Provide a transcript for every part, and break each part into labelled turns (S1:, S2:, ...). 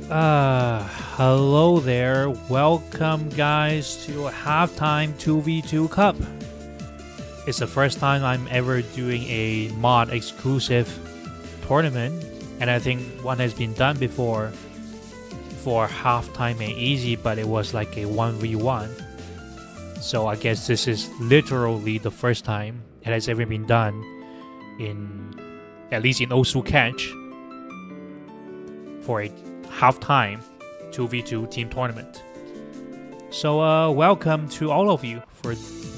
S1: Hello there. Welcome, guys, to a halftime 2v2 cup. It's the first time I'm ever doing a mod exclusive tournament, and I think one has been done before for halftime and easy, but it was like a 1v1. So I guess this is literally the first time it has ever been done at least in Osu Catch, for a halftime 2v2 team tournament. So welcome to all of you. For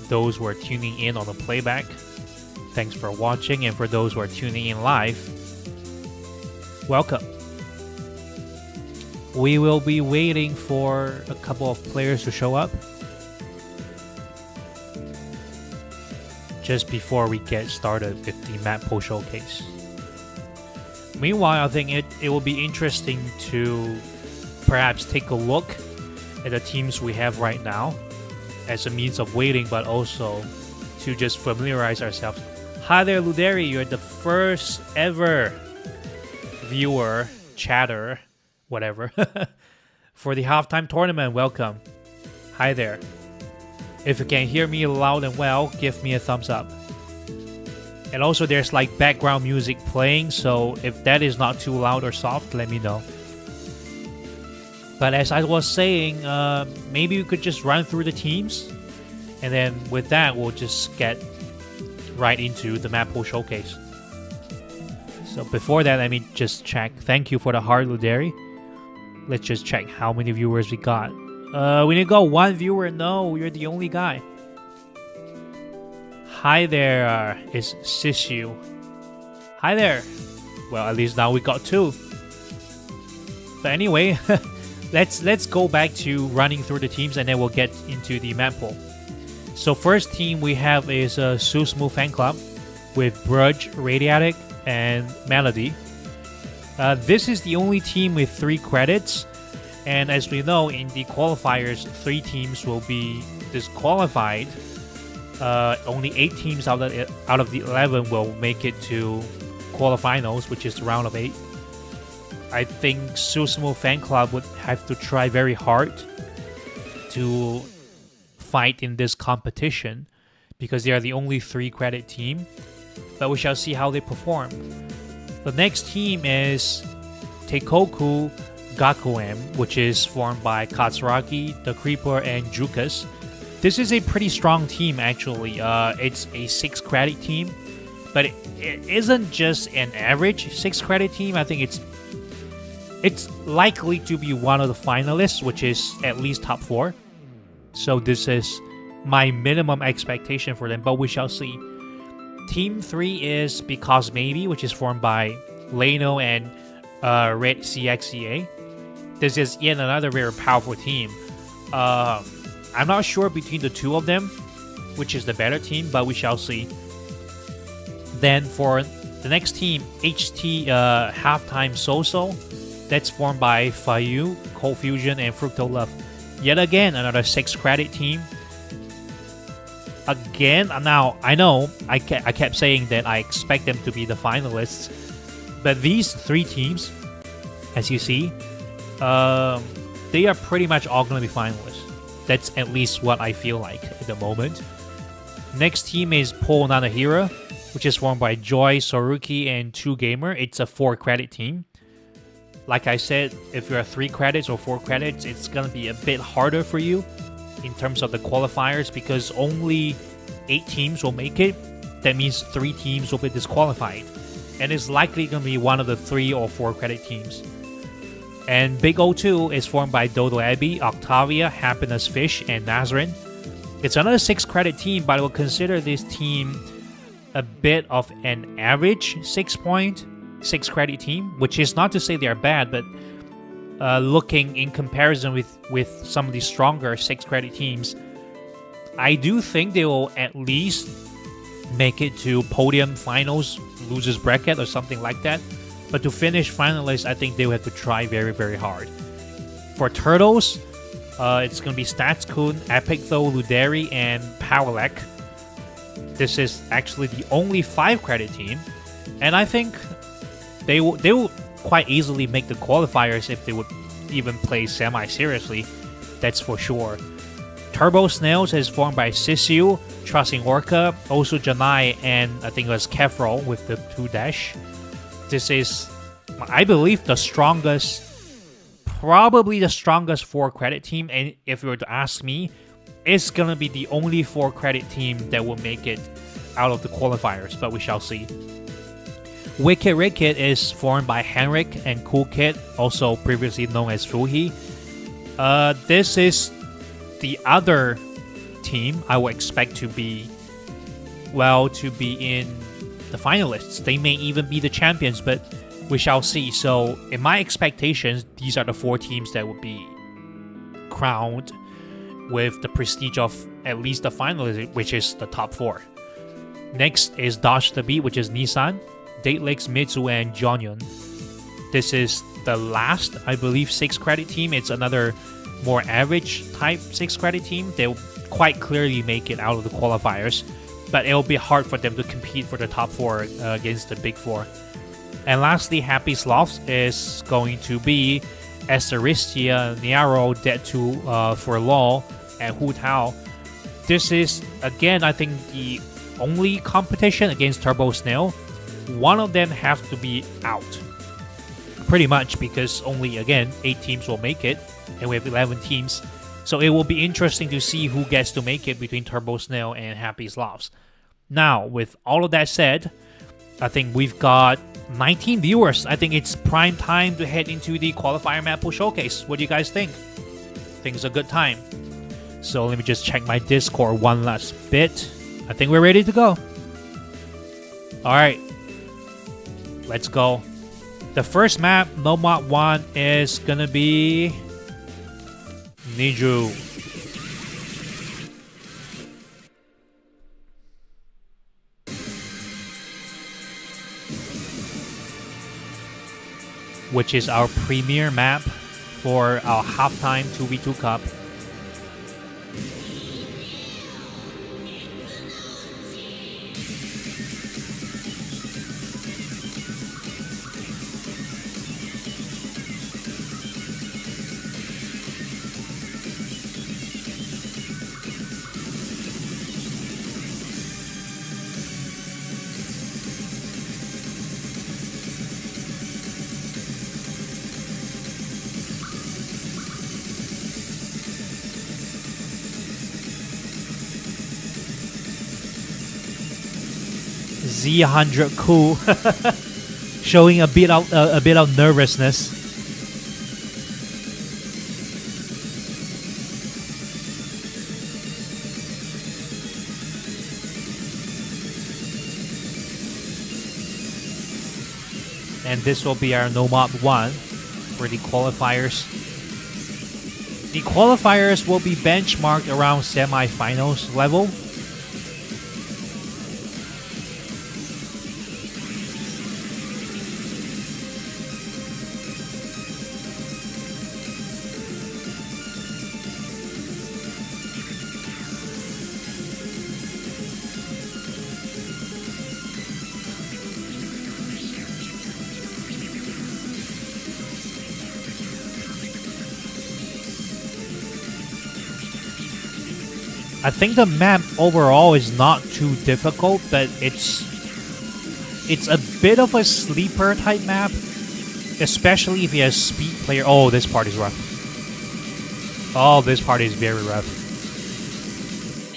S1: those who are tuning in on the playback, thanks for watching, and for those who are tuning in live, welcome. We will be waiting for a couple of players to show up just before we get started with the Mappool showcase. Meanwhile, I think it will be interesting to perhaps take a look at the teams we have right now as a means of waiting, but also to just familiarize ourselves. Hi there, Luderi. You're the first ever viewer, chatter, whatever, for the halftime tournament. Welcome. Hi there. If you can hear me loud and well, give me a thumbs up. And also there's like background music playing, so if that is not too loud or soft, let me know. But as I was saying, maybe we could just run through the teams, and then with that we'll just get right into the Mappool showcase. So before that, let me just check. Thank you for the heart, Luderi. Let's just check how many viewers we got. We need to go one viewer. No, you're the only guy. Hi there, it's Sisu. Hi there. Well, at least now we got two. But anyway, let's go back to running through the teams, and then we'll get into the Mappool. So first team we have is Susmu Fan Club with Brudge, Radiatic, and Melody. This is the only team with 3 credits, and as we know, in the qualifiers, 3 teams will be disqualified. Only 8 teams out of the 11 will make it to quarterfinals, which is the round of 8. I think Susmo Fan Club would have to try very hard to fight in this competition because they are the only 3 credit team, but we shall see how they perform. The next team is Teikoku Gakuen, which is formed by Katsuragi, the Creeper, and Jukas. This is a pretty strong team, actually. It's a 6 credit team, but it isn't just an average 6 credit team. I think it's likely to be one of the finalists, which is at least top 4. So this is my minimum expectation for them, but we shall see. Team 3 is Because Maybe, which is formed by Leno and Red CXCA. This is yet another very powerful team. I'm not sure between the two of them which is the better team, but we shall see. Then for the next team, HT Halftime So-So, that's formed by Fayu, Cold Fusion, and Fructo Love. Yet again, another 6 credit team. Again, now I know I kept saying that I expect them to be the finalists, but these 3 teams, as you see, they are pretty much all going to be finalists. That's at least what I feel like at the moment. Next team is Paul Nanahira, which is formed by Joy, Soruki, and 2Gamer. It's a 4 credit team. Like I said, if you're 3 credits or 4 credits, it's going to be a bit harder for you in terms of the qualifiers because only 8 teams will make it. That means 3 teams will be disqualified. And it's likely going to be one of the 3 or 4 credit teams. And Big O2 is formed by Dodo Abbey, Octavia, Happiness Fish, and Nazarene. It's another 6 credit team, but I will consider this team a bit of an average 6 credit team, which is not to say they are bad, but looking in comparison with some of the stronger 6 credit teams, I do think they will at least make it to podium finals, losers bracket, or something like that. But to finish finalists, I think they will have to try very, very hard. For Turtles, it's going to be Statskun, Epic Though, Luderi, and Powerlek. This is actually the only 5 credit team, and I think they will quite easily make the qualifiers if they would even play semi-seriously, that's for sure. Turbo Snails is formed by Sisu, Trussing Orca, also Janai, and I think it was Kefrol with the 2 dash. This is, I believe, probably the strongest 4 credit team, and if you were to ask me, it's gonna be the only 4 credit team that will make it out of the qualifiers, but we shall see. Wicked Ricket is formed by Henrik and Cool Kid, also previously known as Fuhi. This is the other team I would expect to be in the finalists. They may even be the champions, but we shall see. So in my expectations, these are the 4 teams that would be crowned with the prestige of at least the finalists, which is the top 4. Next is Dodge the Beat, which is Nissan, Datelix, Mitsu, and Jonyon. This is the last, I believe, 6 credit team. It's another more average type 6 credit team. They'll quite clearly make it out of the qualifiers, but it'll be hard for them to compete for the top 4 against the big 4. And lastly, Happy Sloths is going to be Esteristia, Niaro, Dead2 for LOL, and Hu Tao. This is, again, I think the only competition against Turbo Snail. One of them have to be out. Pretty much, because only, again, 8 teams will make it, and we have 11 teams. So it will be interesting to see who gets to make it between Turbo Snail and Happy Sloths. Now, with all of that said, I think we've got 19 viewers. I think it's prime time to head into the Qualifier Mappool Showcase. What do you guys think? I think it's a good time. So let me just check my Discord one last bit. I think we're ready to go. Alright. Let's go. The first map, Nomad 1, is gonna be Niju. Which is our premier map for our halftime 2v2 cup. Z100 cool, showing a bit of nervousness. And this will be our Nomad 1 for the qualifiers. The qualifiers will be benchmarked around semi-finals level. I think the map overall is not too difficult, but it's a bit of a sleeper type map, especially if you have speed player. Oh, this part is rough. Oh, this part is very rough.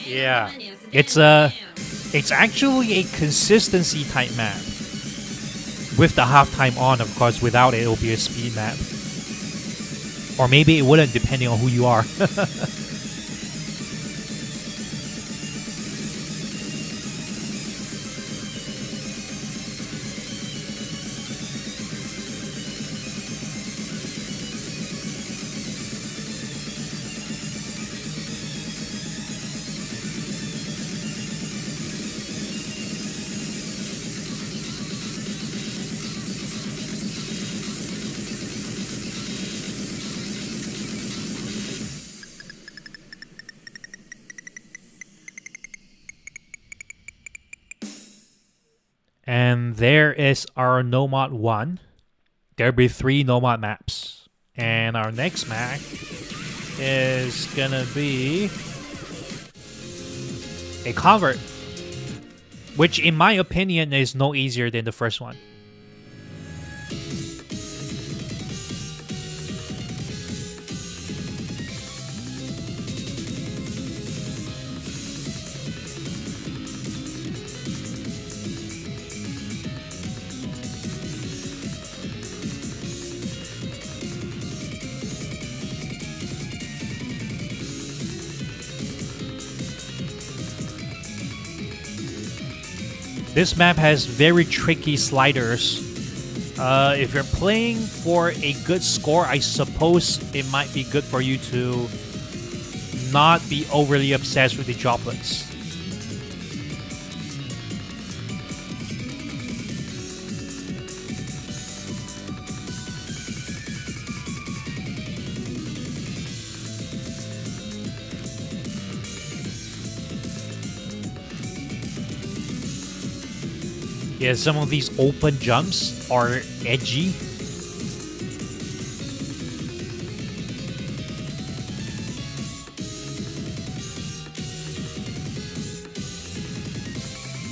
S1: Yeah, it's actually a consistency type map. With the halftime on, of course. Without it, it'll be a speed map, or maybe it wouldn't, depending on who you are. And there is our Nomad 1. There'll be 3 Nomad maps. And our next map is gonna be a convert, which in my opinion is no easier than the first one. This map has very tricky sliders. If you're playing for a good score, I suppose it might be good for you to not be overly obsessed with the droplets. Yeah, some of these open jumps are edgy.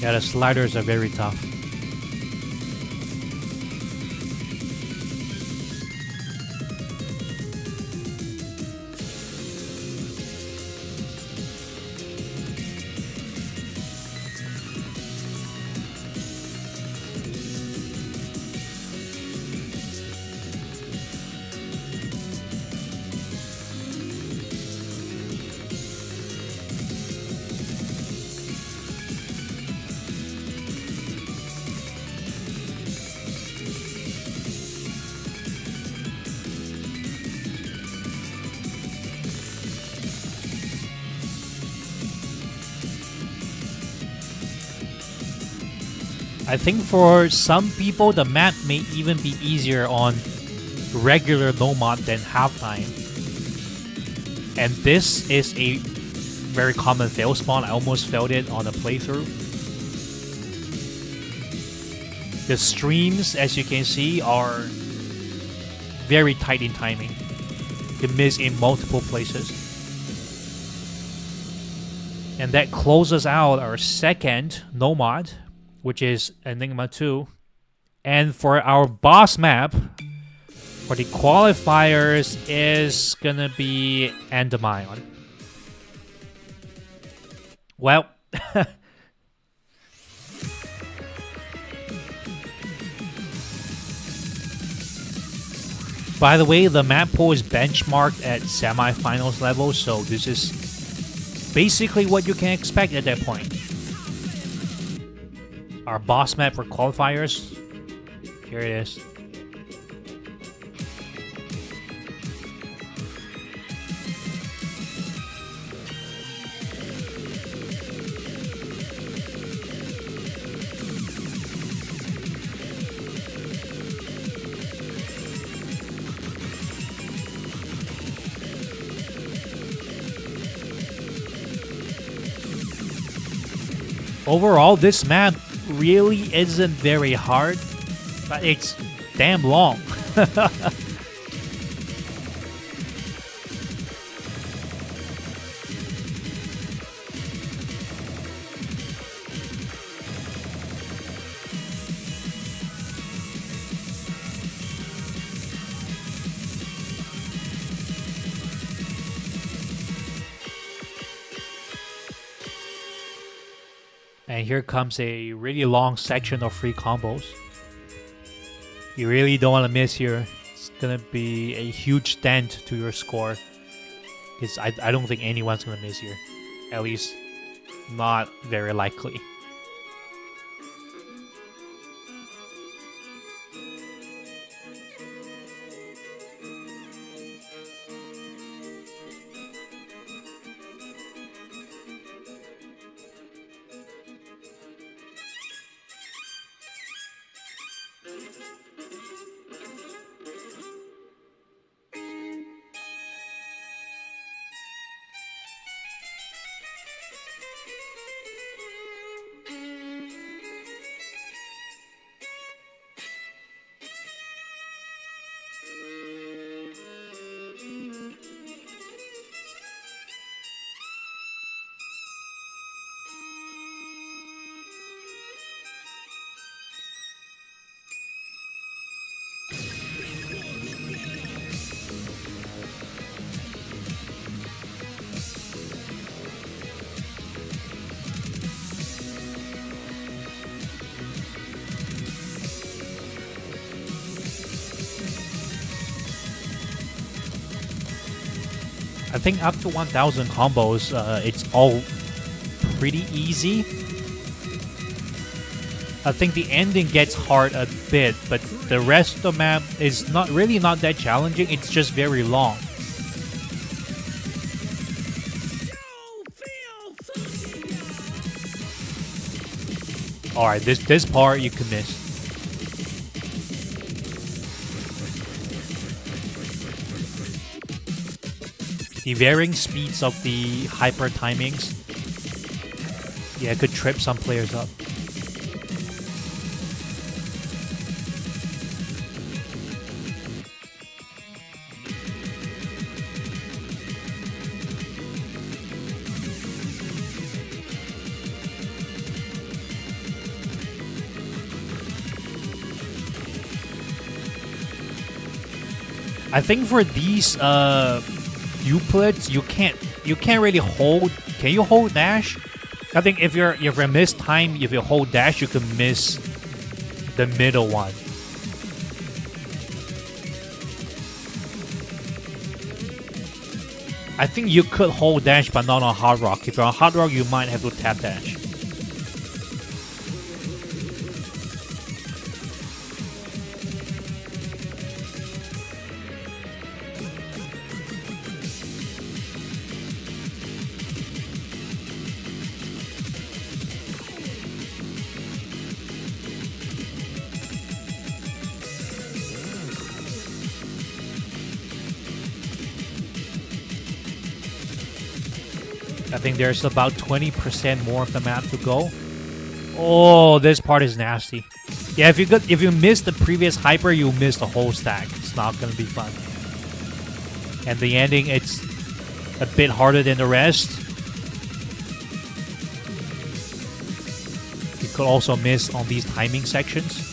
S1: Yeah, the sliders are very tough. I think for some people, the map may even be easier on regular Nomad than HalfTime. And this is a very common fail spawn. I almost failed it on a playthrough. The streams, as you can see, are very tight in timing. You miss in multiple places. And that closes out our second Nomad, which is Enigma 2. And for our boss map, for the qualifiers, is gonna be Andamion. Well, by the way, the map pool is benchmarked at semifinals level, so this is basically what you can expect at that point. Our boss map for qualifiers. Here it is. Overall, this map really isn't very hard, but it's damn long. And here comes a really long section of free combos. You really don't want to miss here. It's gonna be a huge dent to your score. Because I don't think anyone's gonna miss here. At least, not very likely. I think up to 1,000 combos, it's all pretty easy. I think the ending gets hard a bit, but the rest of the map is not that challenging. It's just very long. Alright, this part you can miss. The varying speeds of the hyper timings, yeah, could trip some players up. I think for these duplets, you can't really hold. Can you hold dash? I think if you miss time, if you hold dash, you can miss the middle one. I think you could hold dash, but not on hard rock. If you're on hard rock, you might have to tap dash. I think there's about 20% more of the map to go. Oh, this part is nasty. Yeah, if you miss the previous hyper, you miss the whole stack. It's not gonna be fun. And the ending, it's a bit harder than the rest. You could also miss on these timing sections.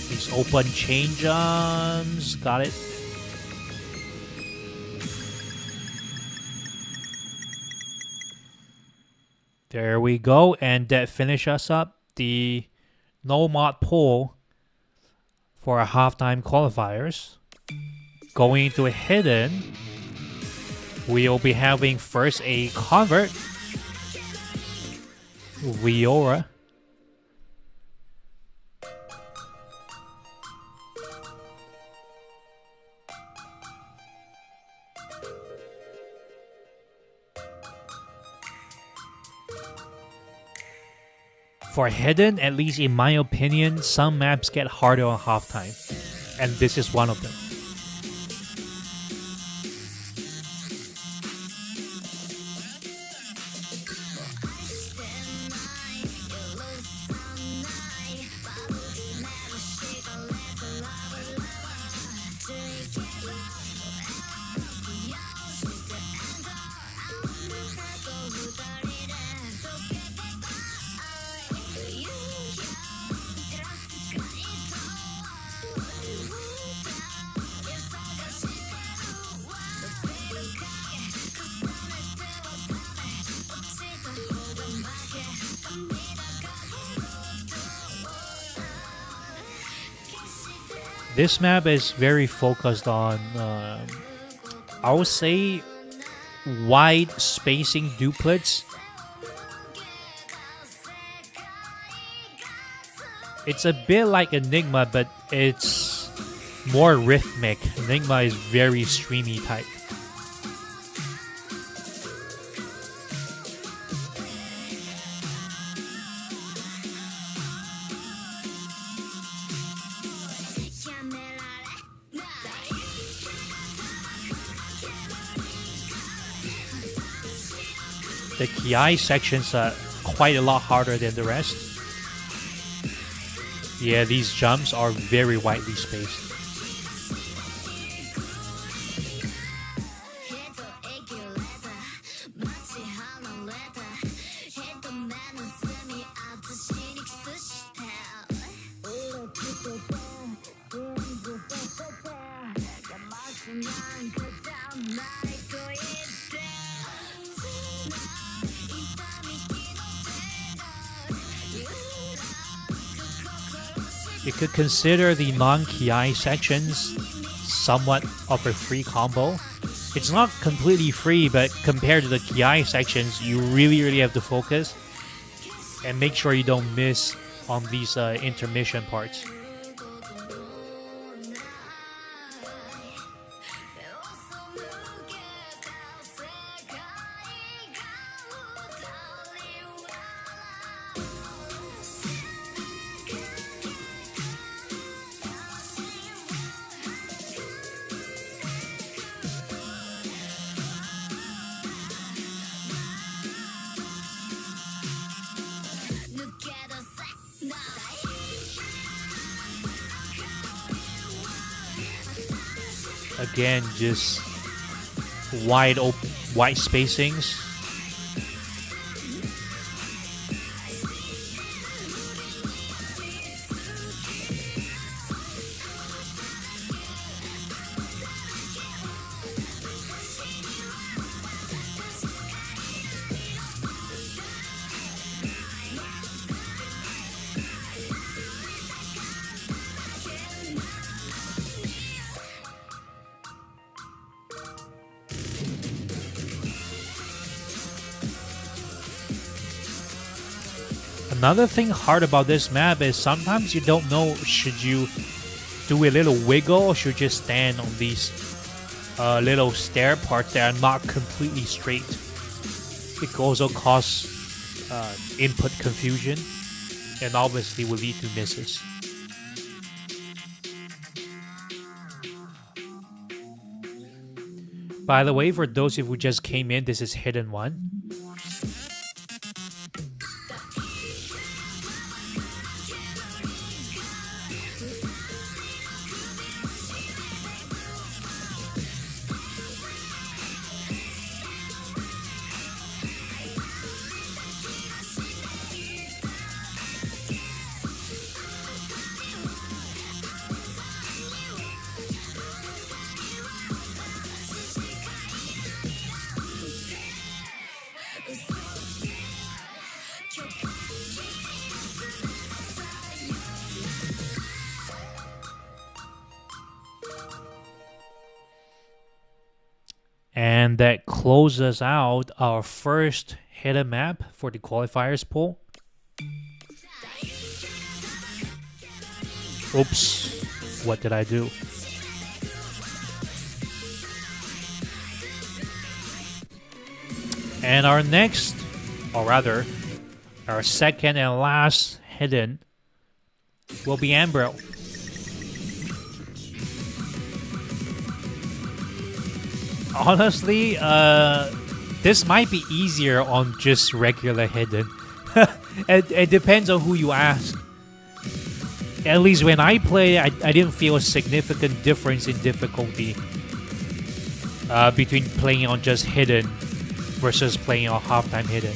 S1: These open chain jumps. Got it. There we go. And that finishes us up the no mod pool for our halftime qualifiers. Going into a hidden, we'll be having first a convert, Viora. For hidden, at least in my opinion, some maps get harder on halftime, and this is one of them. This map is very focused on, I would say, wide spacing duplets. It's a bit like Enigma, but it's more rhythmic. Enigma is very streamy type. The Ki sections are quite a lot harder than the rest. Yeah, these jumps are very widely spaced. You could consider the non-Ki sections somewhat of a free combo. It's not completely free, but compared to the Ki sections, you really have to focus and make sure you don't miss on these intermission parts. Again, just wide spacings. Another thing hard about this map is sometimes you don't know, should you do a little wiggle or should you just stand on these little stair parts that are not completely straight. It can also cause input confusion and obviously will lead to misses. By the way, for those of you who just came in, this is Hidden 1. And that closes out our first hidden map for the qualifiers pool. Oops, what did I do? And our next, or rather, our second and last hidden will be Amber. Honestly, this might be easier on just regular hidden. It depends on who you ask. At least when I played, I didn't feel a significant difference in difficulty between playing on just hidden versus playing on halftime hidden.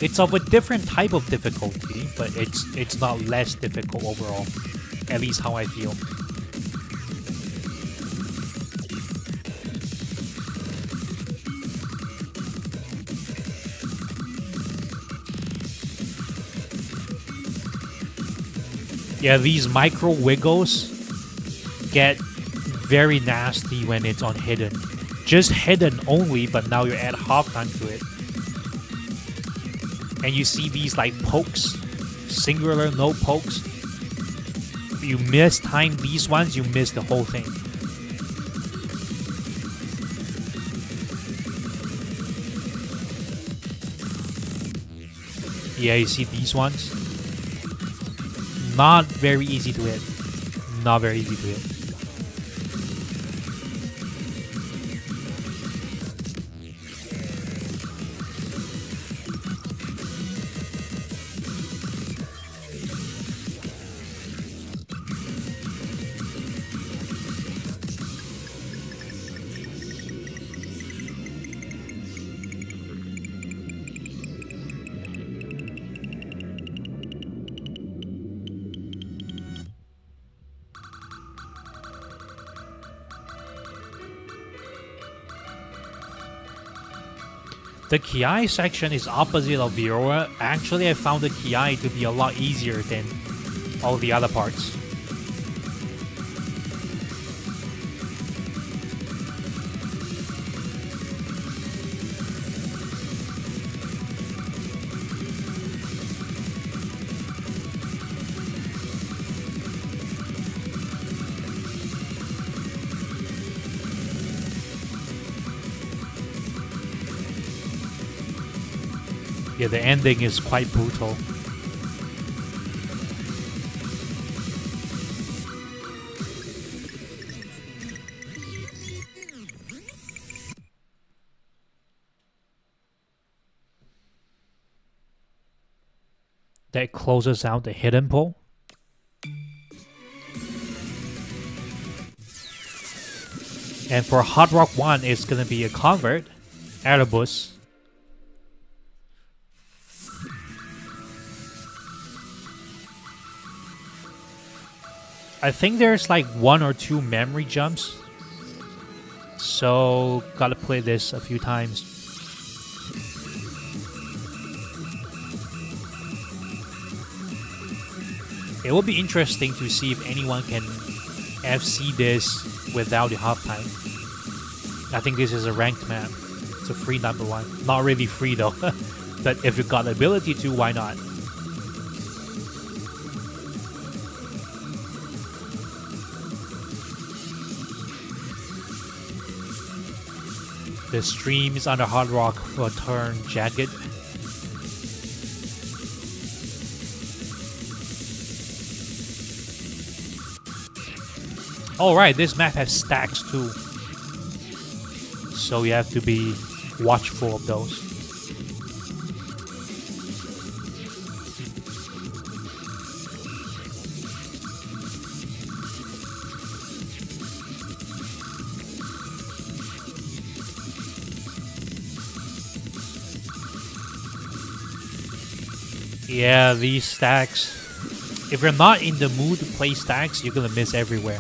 S1: It's of a different type of difficulty, but it's not less difficult overall. At least how I feel. Yeah, these micro wiggles get very nasty when it's on hidden. Just hidden only, but now you're at halftime to it. And you see these like pokes, singular no pokes. If you miss time these ones, you miss the whole thing. Yeah, you see these ones? Not very easy to hit. Not very easy to hit. The Ki section is opposite of Viora. Actually, I found the Ki to be a lot easier than all the other parts. Yeah, the ending is quite brutal. That closes out the hidden pole. And for Hard Rock 1, it's gonna be a convert, Erebus. I think there's like 1 or 2 memory jumps. So, gotta play this a few times. It will be interesting to see if anyone can FC this without the halftime. I think this is a ranked map. It's a free number 1. Not really free though. But if you've got the ability to, why not? The streams on the Hard Rock will turn jagged. Alright, this map has stacks too. So you have to be watchful of those. Yeah, these stacks. If you're not in the mood to play stacks, you're gonna miss everywhere.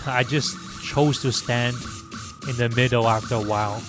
S1: I just chose to stand in the middle after a while.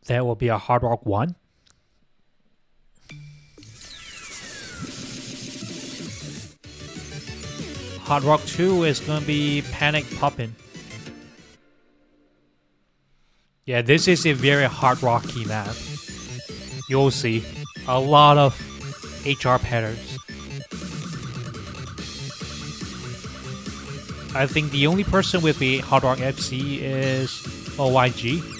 S1: That will be a Hard Rock 1. Hard Rock 2 is going to be Panic Poppin'. Yeah, this is a very hard rocky map. You'll see a lot of HR patterns. I think the only person with a Hard Rock FC is OYG.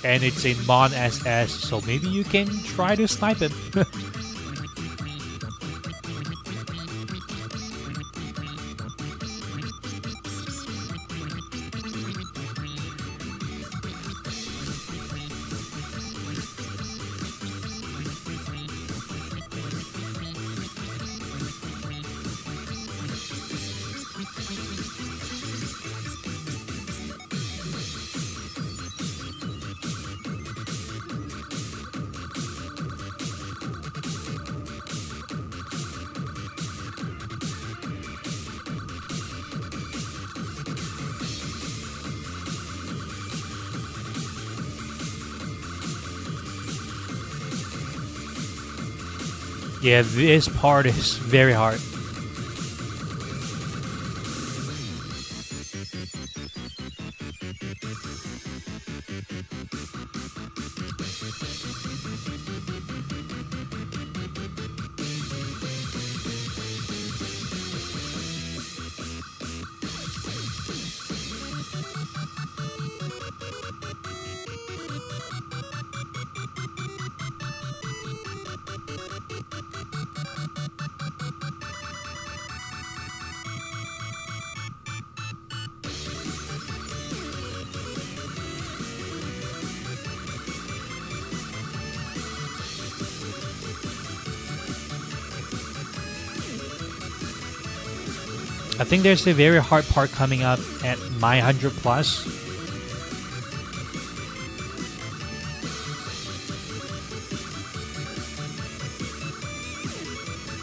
S1: And it's in Mon SS, so maybe you can try to snipe him. Yeah, this part is very hard. I think there's a very hard part coming up at my 100 plus.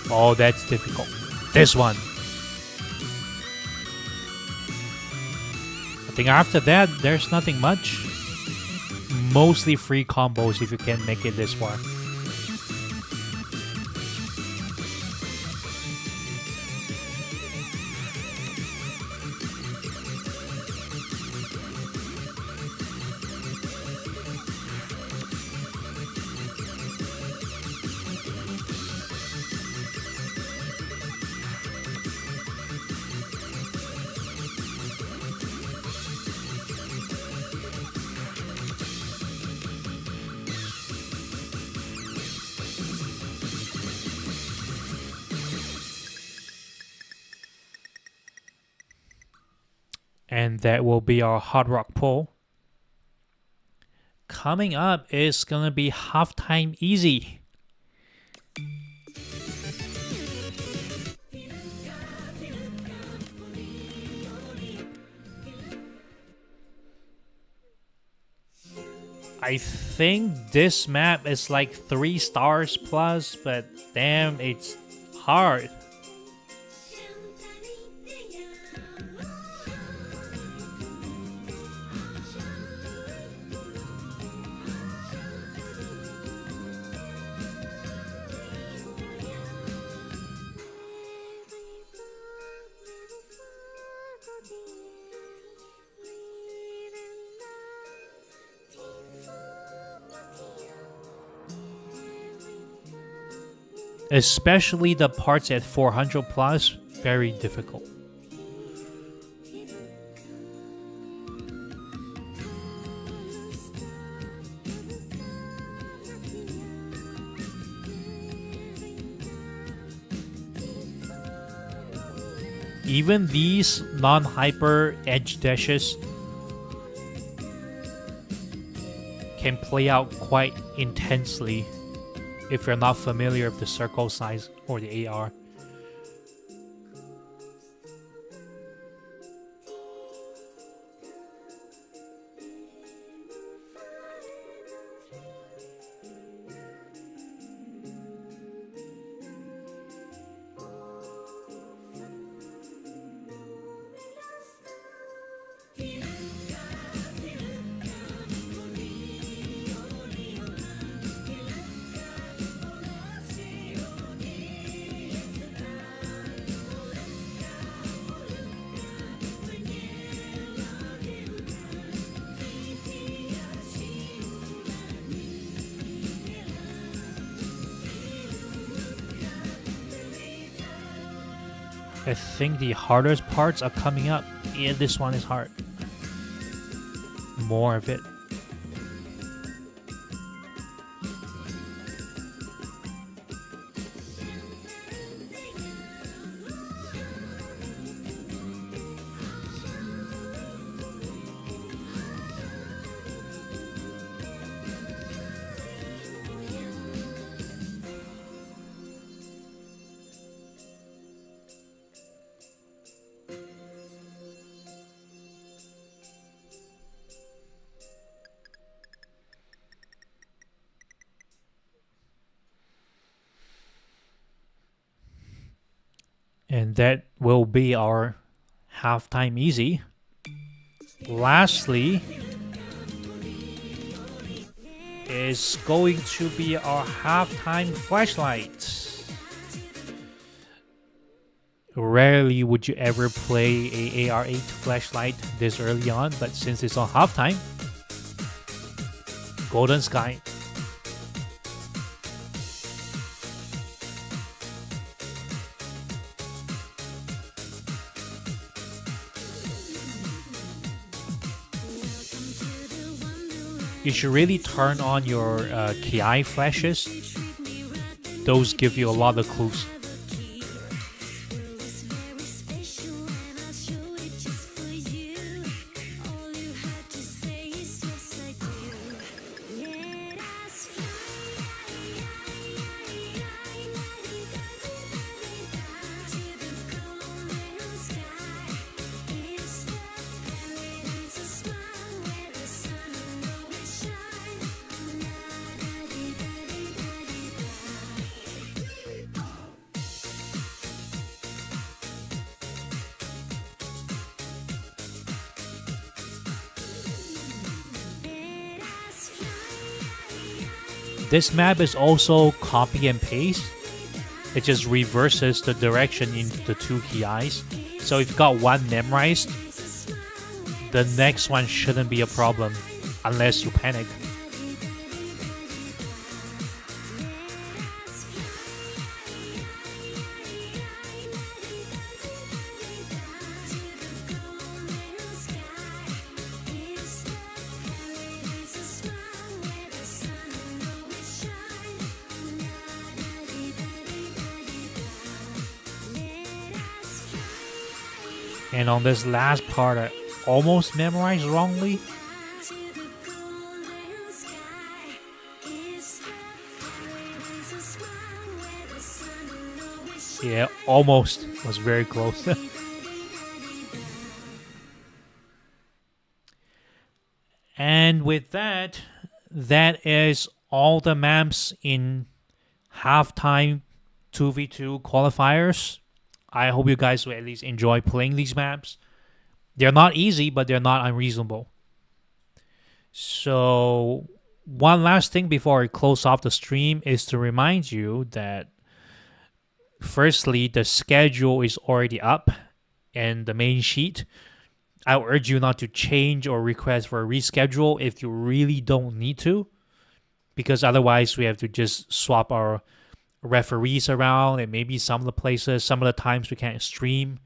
S1: Oh, that's difficult. This one. I think after that, there's nothing much. Mostly free combos if you can make it this far. And that will be our hard rock pull. Coming up is gonna be halftime easy. I think this map is like 3 stars plus, but damn, it's hard. Especially the parts at 400 plus, very difficult. Even these non-hyper edge dashes can play out quite intensely if you're not familiar with the circle size or the AR. I think the hardest parts are coming up. Yeah, this one is hard. More of it. And that will be our halftime easy. Lastly, is going to be our halftime flashlight. Rarely would you ever play a AR8 flashlight this early on, but since it's on halftime, Golden Sky. You should really turn on your KI flashes. Those give you a lot of clues. This map is also copy and paste. It just reverses the direction in the two KIs. So if you got one memorized, the next one shouldn't be a problem unless you panic. And on this last part, I almost memorized wrongly. Yeah, almost. Was very close. And with that, that is all the maps in halftime 2v2 qualifiers. I hope you guys will at least enjoy playing these maps. They're not easy, but they're not unreasonable. So, one last thing before I close off the stream is to remind you that firstly, the schedule is already up in the main sheet. I would urge you not to change or request for a reschedule if you really don't need to, because otherwise we have to just swap our referees around, and maybe some of the places, some of the times we can't stream.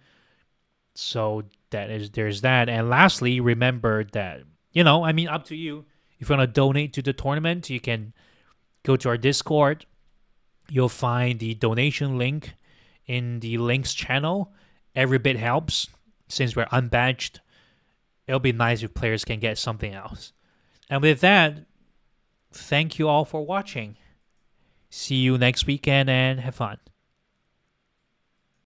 S1: So there's that. And lastly, remember that, up to you. If you want to donate to the tournament, you can go to our Discord. You'll find the donation link in the links channel. Every bit helps. Since we're unbadged, it'll be nice if players can get something else. And with that, thank you all for watching. See you next weekend and have fun.